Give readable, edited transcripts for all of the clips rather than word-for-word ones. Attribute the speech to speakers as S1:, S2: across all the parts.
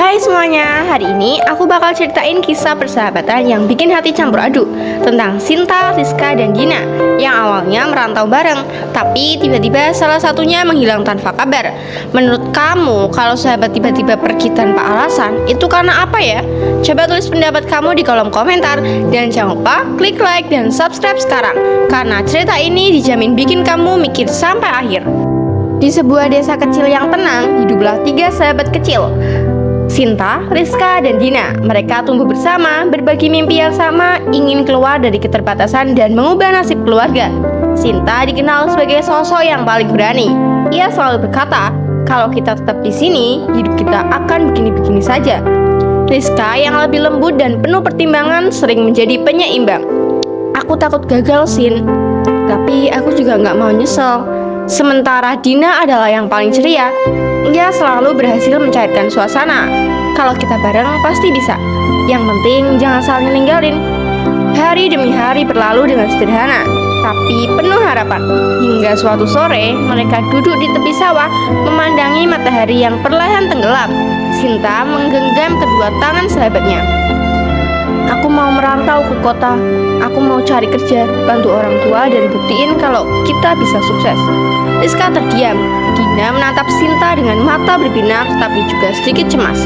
S1: Hai semuanya, hari ini aku bakal ceritain kisah persahabatan yang bikin hati campur aduk tentang Sinta, Rizka, dan Dina yang awalnya merantau bareng, tapi tiba-tiba salah satunya menghilang tanpa kabar. Menurut kamu, kalau sahabat tiba-tiba pergi tanpa alasan, itu karena apa ya? Coba tulis pendapat kamu di kolom komentar, dan jangan lupa klik like dan subscribe sekarang, karena cerita ini dijamin bikin kamu mikir sampai akhir. Di sebuah desa kecil yang tenang, hiduplah 3 sahabat kecil, Sinta, Rizka, dan Dina. Mereka tumbuh bersama, berbagi mimpi yang sama, ingin keluar dari keterbatasan dan mengubah nasib keluarga. Sinta dikenal sebagai sosok yang paling berani. Ia selalu berkata, kalau kita tetap di sini, hidup kita akan begini-begini saja. Rizka yang lebih lembut dan penuh pertimbangan sering menjadi penyeimbang. Aku takut gagal, Sin, tapi aku juga nggak mau nyesel. Sementara Dina adalah yang paling ceria. Ia selalu berhasil mencairkan suasana. Kalau kita bareng pasti bisa. Yang penting jangan saling ninggalin. Hari demi hari berlalu dengan sederhana, tapi penuh harapan. Hingga suatu sore, mereka duduk di tepi sawah, memandangi matahari yang perlahan tenggelam. Sinta menggenggam kedua tangan sahabatnya. Aku mau merantau ke kota. Aku mau cari kerja, bantu orang tua, dan buktiin kalau kita bisa sukses. Rizka terdiam. Dina menatap Sinta dengan mata berbinar tapi juga sedikit cemas.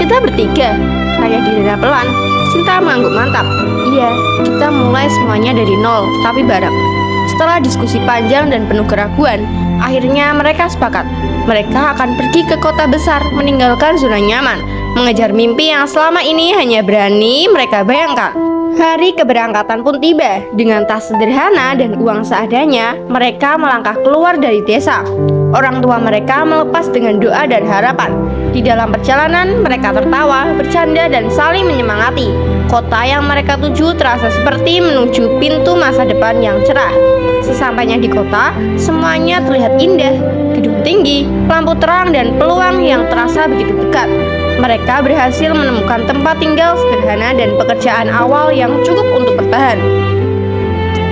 S1: Kita bertiga, tanya Dina pelan. Sinta mengangguk mantap. Iya, kita mulai semuanya dari nol, tapi bareng. Setelah diskusi panjang dan penuh keraguan, akhirnya mereka sepakat. Mereka akan pergi ke kota besar, meninggalkan zona nyaman, mengejar mimpi yang selama ini hanya berani mereka bayangkan. Hari keberangkatan pun tiba. Dengan tas sederhana dan uang seadanya, mereka melangkah keluar dari desa. Orang tua mereka melepas dengan doa dan harapan. Di dalam perjalanan, mereka tertawa, bercanda, dan saling menyemangati. Kota yang mereka tuju terasa seperti menuju pintu masa depan yang cerah. Sesampainya di kota, semuanya terlihat indah. Gedung tinggi, lampu terang, dan peluang yang terasa begitu dekat. Mereka berhasil menemukan tempat tinggal sederhana dan pekerjaan awal yang cukup untuk bertahan.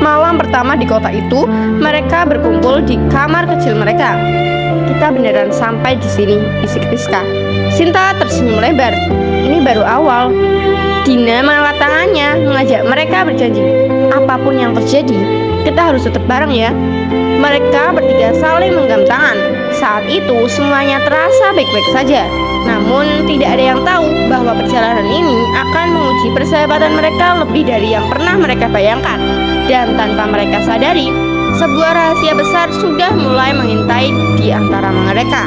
S1: Malam pertama di kota itu, mereka berkumpul di kamar kecil mereka. Kita beneran sampai di sini, bisik Rizka. Sinta tersenyum lebar. Ini baru awal. Dina mengangkat tangannya, mengajak mereka berjanji. Apapun yang terjadi, kita harus tetap bareng ya. Mereka bertiga saling menggenggam tangan. Saat itu semuanya terasa baik-baik saja. Namun tidak ada yang tahu bahwa perjalanan ini akan menguji persahabatan mereka lebih dari yang pernah mereka bayangkan. Dan tanpa mereka sadari, sebuah rahasia besar sudah mulai mengintai di antara mereka.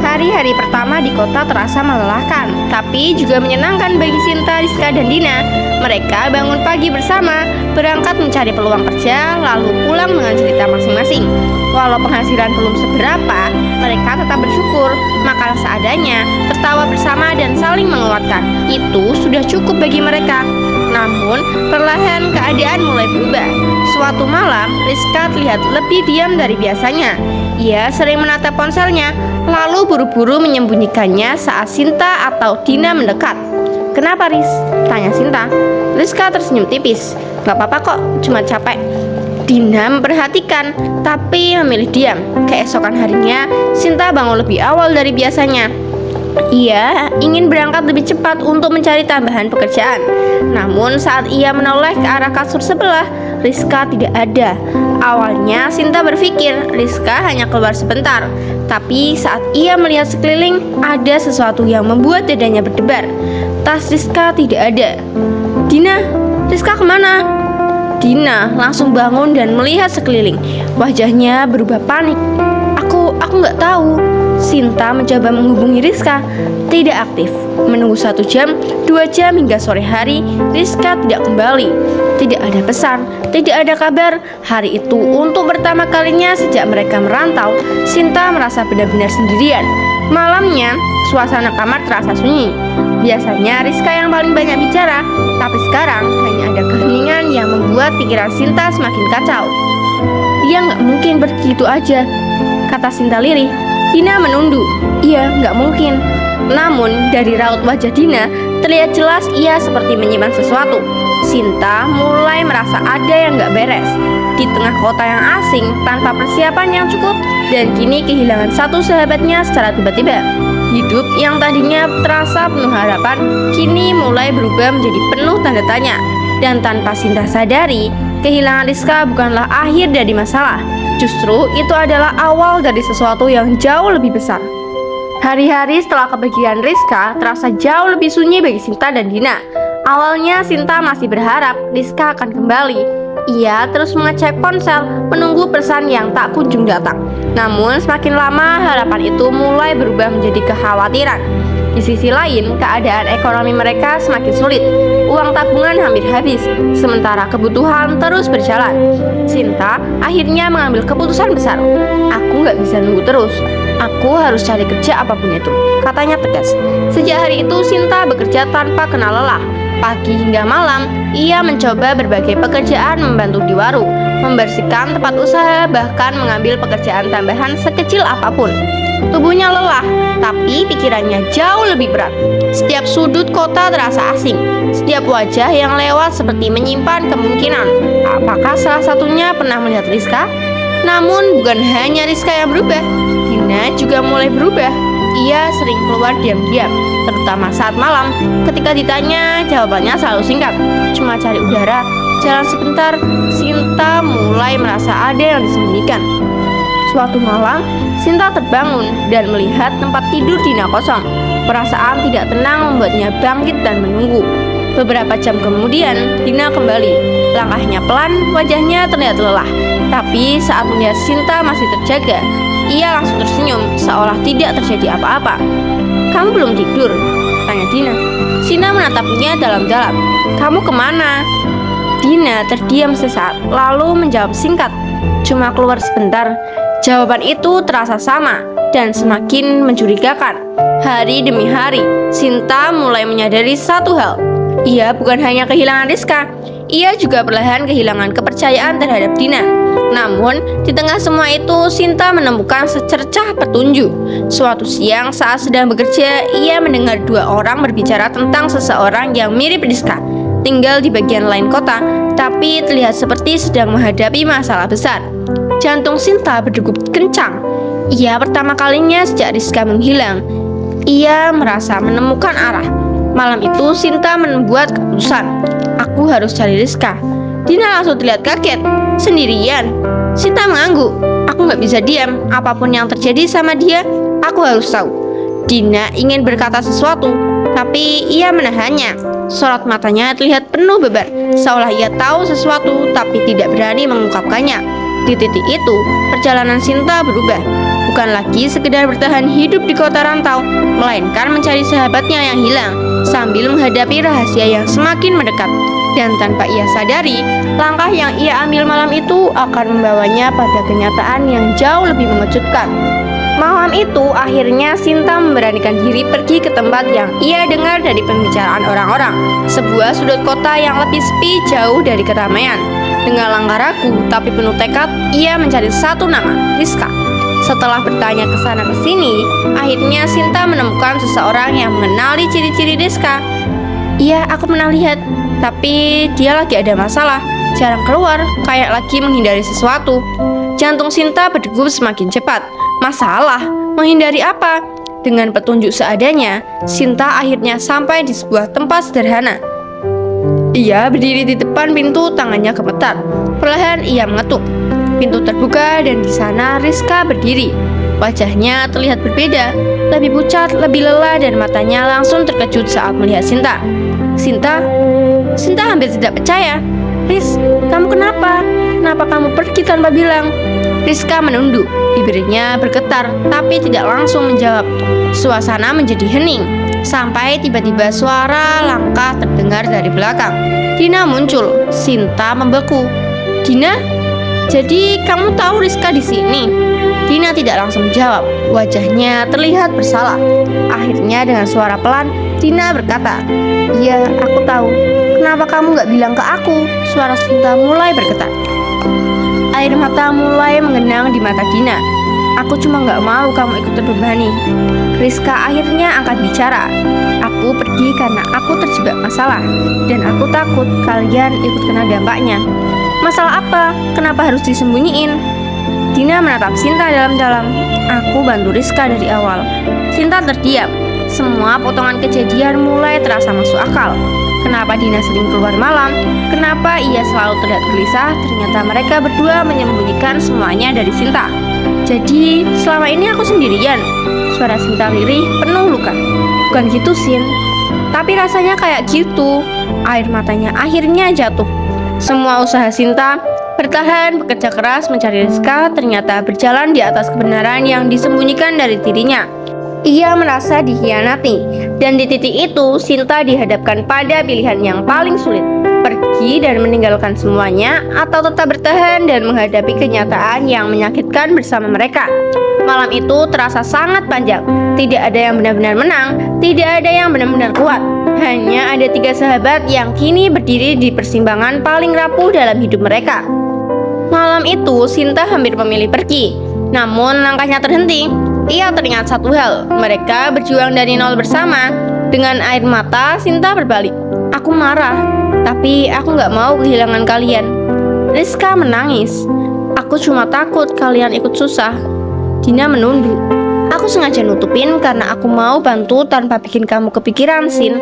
S1: Hari-hari pertama di kota terasa melelahkan, tapi juga menyenangkan bagi Sinta, Rizka, dan Dina. Mereka bangun pagi bersama, berangkat mencari peluang kerja, lalu pulang dengan cerita masing-masing. Walau penghasilan belum seberapa, mereka tetap bersyukur, makan seadanya, tertawa bersama, dan saling menguatkan. Itu sudah cukup bagi mereka. Namun, perlahan keadaan mulai berubah. Suatu malam, Rizka terlihat lebih diam dari biasanya. Ia sering menatap ponselnya, lalu buru-buru menyembunyikannya saat Sinta atau Dina mendekat. Kenapa, Riz? Tanya Sinta. Rizka tersenyum tipis. Gak apa-apa kok, cuma capek. Dina memperhatikan, tapi memilih diam. Keesokan harinya, Sinta bangun lebih awal dari biasanya. Ia ingin berangkat lebih cepat untuk mencari tambahan pekerjaan. Namun saat ia menoleh ke arah kasur sebelah, Rizka tidak ada. Awalnya Sinta berpikir Rizka hanya keluar sebentar. Tapi saat ia melihat sekeliling, ada sesuatu yang membuat dadanya berdebar. Tas Rizka tidak ada. Dina, Rizka kemana? Dina langsung bangun dan melihat sekeliling. Wajahnya berubah panik. Aku nggak tahu. Sinta mencoba menghubungi Rizka, tidak aktif. Menunggu 1 jam, 2 jam hingga sore hari, Rizka tidak kembali. Tidak ada pesan, tidak ada kabar. Hari itu untuk pertama kalinya sejak mereka merantau, Sinta merasa benar-benar sendirian. Malamnya, suasana kamar terasa sunyi. Biasanya Rizka yang paling banyak bicara, tapi sekarang hanya ada keheningan yang membuat pikiran Sinta semakin kacau. Dia nggak mungkin begitu aja, kata Sinta lirih. Dina menunduk. Iya, nggak mungkin. Namun dari raut wajah Dina terlihat jelas ia seperti menyimpan sesuatu. Sinta mulai merasa ada yang nggak beres. Di tengah kota yang asing, tanpa persiapan yang cukup, dan kini kehilangan satu sahabatnya secara tiba-tiba. Hidup yang tadinya terasa penuh harapan kini mulai berubah menjadi penuh tanda tanya. Dan tanpa Sinta sadari, kehilangan Rizka bukanlah akhir dari masalah. Justru itu adalah awal dari sesuatu yang jauh lebih besar. Hari-hari setelah kepergian Rizka terasa jauh lebih sunyi bagi Sinta dan Dina. Awalnya Sinta masih berharap Rizka akan kembali. Ia terus mengecek ponsel, menunggu pesan yang tak kunjung datang. Namun semakin lama harapan itu mulai berubah menjadi kekhawatiran. Di sisi lain, keadaan ekonomi mereka semakin sulit. Uang tabungan hampir habis, sementara kebutuhan terus berjalan. Sinta akhirnya mengambil keputusan besar. Aku gak bisa nunggu terus. Aku harus cari kerja apapun itu, katanya tegas. Sejak hari itu Sinta bekerja tanpa kenal lelah. Pagi hingga malam, ia mencoba berbagai pekerjaan, membantu di warung, membersihkan tempat usaha, bahkan mengambil pekerjaan tambahan sekecil apapun. Tubuhnya lelah, tapi pikirannya jauh lebih berat. Setiap sudut kota terasa asing. Setiap wajah yang lewat seperti menyimpan kemungkinan. Apakah salah satunya pernah melihat Rizka? Namun bukan hanya Rizka yang berubah, Dina juga mulai berubah. Ia sering keluar diam-diam, terutama saat malam. Ketika ditanya, jawabannya selalu singkat, cuma cari udara, jalan sebentar. Sinta mulai merasa ada yang disembunyikan. Suatu malam, Sinta terbangun dan melihat tempat tidur Dina kosong. Perasaan tidak tenang membuatnya bangkit dan menunggu. Beberapa jam kemudian, Dina kembali. Langkahnya pelan, wajahnya terlihat lelah. Tapi saat melihat Sinta masih terjaga, ia langsung tersenyum, seolah tidak terjadi apa-apa. "Kamu belum tidur?" tanya Dina. Sinta menatapnya dalam-dalam. "Kamu kemana?" Dina terdiam sesaat, lalu menjawab singkat, "Cuma keluar sebentar." Jawaban itu terasa sama dan semakin mencurigakan. Hari demi hari, Sinta mulai menyadari satu hal. Ia bukan hanya kehilangan Rizka, ia juga perlahan kehilangan kepercayaan terhadap Dina. Namun, di tengah semua itu, Sinta menemukan secercah petunjuk. Suatu siang saat sedang bekerja, ia mendengar dua orang berbicara tentang seseorang yang mirip Rizka, tinggal di bagian lain kota, tapi terlihat seperti sedang menghadapi masalah besar. Jantung Sinta berdegup kencang. Ia pertama kalinya sejak Rizka menghilang. Ia merasa menemukan arah. Malam itu Sinta membuat keputusan. "Aku harus cari Rizka." Dina langsung terlihat kaget. "Sendirian?" Sinta mengangguk. "Aku gak bisa diam. Apapun yang terjadi sama dia, aku harus tahu." Dina ingin berkata sesuatu, tapi ia menahannya. Sorot matanya terlihat penuh beban, seolah ia tahu sesuatu tapi tidak berani mengungkapkannya. Di titik itu, perjalanan Sinta berubah. Bukan lagi sekedar bertahan hidup di kota rantau, melainkan mencari sahabatnya yang hilang, sambil menghadapi rahasia yang semakin mendekat. Dan tanpa ia sadari, langkah yang ia ambil malam itu akan membawanya pada kenyataan yang jauh lebih mengejutkan. Malam itu, akhirnya Sinta memberanikan diri pergi ke tempat yang ia dengar dari pembicaraan orang-orang. Sebuah sudut kota yang lebih sepi, jauh dari keramaian. Dengan langkah ragu tapi penuh tekad, ia mencari satu nama, Rizka. Setelah bertanya ke sana ke sini, akhirnya Sinta menemukan seseorang yang mengenali ciri-ciri Rizka. "Iya, aku pernah lihat, tapi dia lagi ada masalah, jarang keluar, kayak lagi menghindari sesuatu." Jantung Sinta berdegup semakin cepat. Masalah? Menghindari apa? Dengan petunjuk seadanya, Sinta akhirnya sampai di sebuah tempat sederhana. Ia berdiri di depan pintu, tangannya gemetar. Perlahan ia mengetuk. Pintu terbuka dan di sana Rizka berdiri. Wajahnya terlihat berbeda, lebih pucat, lebih lelah, dan matanya langsung terkejut saat melihat Sinta. Sinta hampir tidak percaya. "Riz, kamu kenapa? Kenapa kamu pergi tanpa bilang?" Rizka menunduk, bibirnya bergetar, tapi tidak langsung menjawab. Suasana menjadi hening, sampai tiba-tiba suara langkah terdengar dari belakang. Dina muncul, Sinta membeku. "Dina, jadi kamu tahu Rizka di sini?" Dina tidak langsung menjawab, wajahnya terlihat bersalah. Akhirnya dengan suara pelan, Dina berkata, "Iya, aku tahu. Kenapa kamu gak bilang ke aku?" Suara Sinta mulai bergetar. Air mata mulai mengenang di mata Dina. "Aku cuma gak mau kamu ikut terbebani." Rizka akhirnya angkat bicara. "Aku pergi karena aku terjebak masalah, dan aku takut kalian ikut kena dampaknya." "Masalah apa? Kenapa harus disembunyiin?" Dina menatap Sinta dalam-dalam. "Aku bantu Rizka dari awal. Sinta terdiam. Semua potongan kejadian mulai terasa masuk akal. Kenapa Dina sering keluar malam? Kenapa ia selalu terlihat gelisah? Ternyata mereka berdua menyembunyikan semuanya dari Sinta. Jadi selama ini aku sendirian. Suara Sinta lirih penuh luka. Bukan gitu, Sin. Tapi rasanya kayak gitu. Air matanya akhirnya jatuh. Semua usaha Sinta bertahan, bekerja keras mencari Rizka ternyata berjalan di atas kebenaran yang disembunyikan dari dirinya. Ia merasa dikhianati, dan di titik itu Sinta dihadapkan pada pilihan yang paling sulit, pergi dan meninggalkan semuanya atau tetap bertahan dan menghadapi kenyataan yang menyakitkan bersama mereka. Malam itu terasa sangat panjang, tidak ada yang benar-benar menang, tidak ada yang benar-benar kuat. Hanya ada 3 sahabat yang kini berdiri di persimpangan paling rapuh dalam hidup mereka. Malam itu Sinta hampir memilih pergi, namun langkahnya terhenti. Ia teringat satu hal, mereka berjuang dari nol bersama. Dengan air mata, Sinta berbalik. Aku marah, tapi aku gak mau kehilangan kalian. Rizka menangis. Aku cuma takut kalian ikut susah. Dina menunduk. Aku sengaja nutupin karena aku mau bantu tanpa bikin kamu kepikiran, Sin.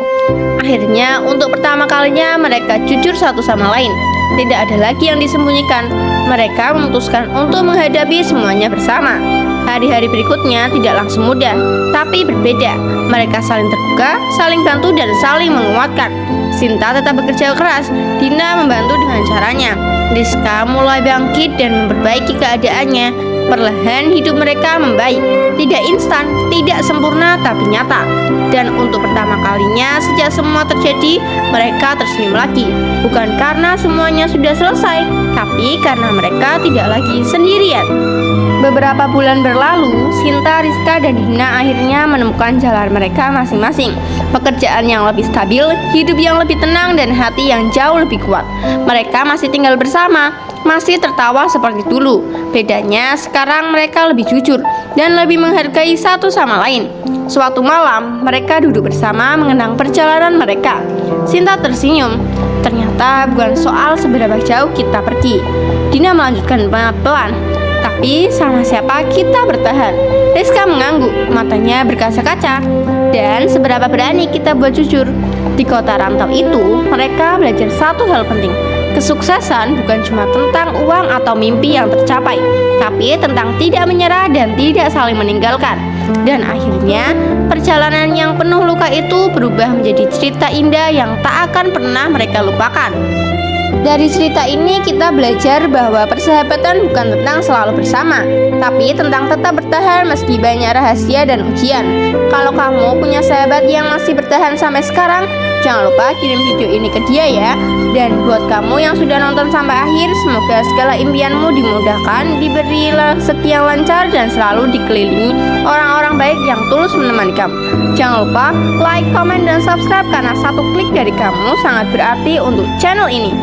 S1: Akhirnya, untuk pertama kalinya mereka jujur satu sama lain. Tidak ada lagi yang disembunyikan. Mereka memutuskan untuk menghadapi semuanya bersama. Hari-hari berikutnya tidak langsung mudah, tapi berbeda. Mereka saling terbuka, saling bantu, dan saling menguatkan. Sinta tetap bekerja keras, Dina membantu dengan caranya. Rizka mulai bangkit dan memperbaiki keadaannya. Perlahan hidup mereka membaik. Tidak instan, tidak sempurna, tapi nyata. Dan untuk pertama kalinya sejak semua terjadi, mereka tersenyum lagi. Bukan karena semuanya sudah selesai, tapi karena mereka tidak lagi sendirian. Beberapa bulan berlalu, Sinta, Rizka, dan Dina akhirnya menemukan jalan mereka masing-masing. Pekerjaan yang lebih stabil, hidup yang lebih tenang, dan hati yang jauh lebih kuat. Mereka masih tinggal bersama, masih tertawa seperti dulu. Bedanya sekarang mereka lebih jujur dan lebih menghargai satu sama lain. Suatu malam, mereka duduk bersama mengenang perjalanan mereka. Sinta tersenyum. Ternyata bukan soal seberapa jauh kita pergi. Dina melanjutkan pelan-pelan. Tapi sama siapa kita bertahan? Rizka mengangguk, matanya berkaca-kaca. Dan seberapa berani kita buat jujur? Di kota rantau itu, mereka belajar satu hal penting. Kesuksesan bukan cuma tentang uang atau mimpi yang tercapai, tapi tentang tidak menyerah dan tidak saling meninggalkan. Dan akhirnya, perjalanan yang penuh luka itu berubah menjadi cerita indah yang tak akan pernah mereka lupakan. Dari cerita ini kita belajar bahwa persahabatan bukan tentang selalu bersama, tapi tentang tetap bertahan meski banyak rahasia dan ujian. Kalau kamu punya sahabat yang masih bertahan sampai sekarang, jangan lupa kirim video ini ke dia ya. Dan buat kamu yang sudah nonton sampai akhir, semoga segala impianmu dimudahkan, diberi rezeki yang lancar, dan selalu dikelilingi orang-orang baik yang tulus menemani kamu. Jangan lupa like, komen, dan subscribe karena satu klik dari kamu sangat berarti untuk channel ini.